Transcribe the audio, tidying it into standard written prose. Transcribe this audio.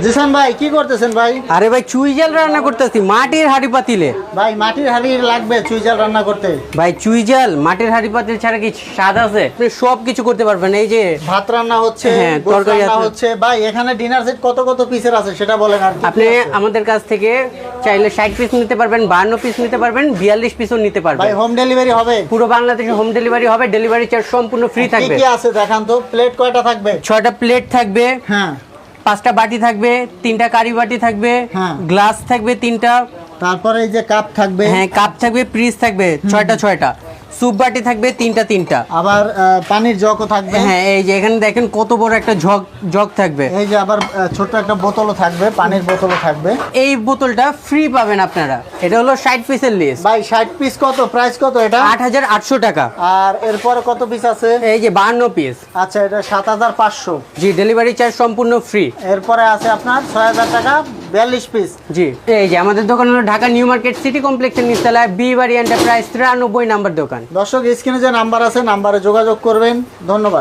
জিসান ভাই কি করতেছেন ভাই? আরে ভাই চুই জাল রান্না করতেছি মাটির হাঁড়ি পাতিলে। ভাই মাটির হাঁড়ি লাগবে চুই জাল রান্না করতে? ভাই চুই জাল মাটির হাঁড়ি পাতিল ছাড়া কি স্বাদ আছে? আপনি সব কিছু করতে পারবেন। এই যে ভাত রান্না হচ্ছে, হ্যাঁ, গোশত তরকারি রান্না আছে। হচ্ছে। ভাই এখানে ডিনার সেট কত কত পিসের আছে সেটা বলেন। আর কি আপনি কি আছে? আমাদের কাছ থেকে চাইলে 60 পিস নিতে পারবেন, 52 পিস নিতে পারবেন, 42 পিসও নিতে ভাই পারবেন। হোম ডেলিভারি হবে? পুরো বাংলাদেশে হোম ডেলিভারি হবে, ডেলিভারি চার্জ সম্পূর্ণ ফ্রি কি থাকবে। কি আছে দেখান তো, প্লেট কয়টা থাকবে? 6টা প্লেট থাকবে, হ্যাঁ, 5টা বাটি থাকবে, 3টা কারি বাটি থাকবে, হ্যাঁ। গ্লাস থাকবে 3টা, তারপরে এই যে কাপ থাকবে, হ্যাঁ কাপ থাকবে, ফ্রিজ থাকবে 6টা, স্যুপ বাটি থাকবে 3টা। আবার পানির জগও থাকবে। হ্যাঁ এই যে এখানে দেখেন কত বড় একটা জগ থাকবে। এই যে আবার ছোট একটা বোতলও থাকবে, পানির বোতলও থাকবে। এই বোতলটা ফ্রি পাবেন আপনারা। এটা হলো 60 পিসের লিস্ট। ভাই 60 পিস কত, প্রাইস কত এটা? 8800 টাকা। আর এরপরে কত পিস আছে? এই যে 52 পিস। আচ্ছা, এটা 7500। জি, ডেলিভারি চার্জ সম্পূর্ণ ফ্রি। এরপরে আছে আপনার 6000 টাকা 42 পিস। জি, এই যে আমাদের দোকান হলো ঢাকা নিউ মার্কেট সিটি কমপ্লেক্সের নিচতলায় বি বাড়ি এন্টারপ্রাইজ 93 নাম্বার দোকান। দর্শক স্ক্রিনে যে নাম্বার আছে নাম্বারে যোগাযোগ করবেন। ধন্যবাদ।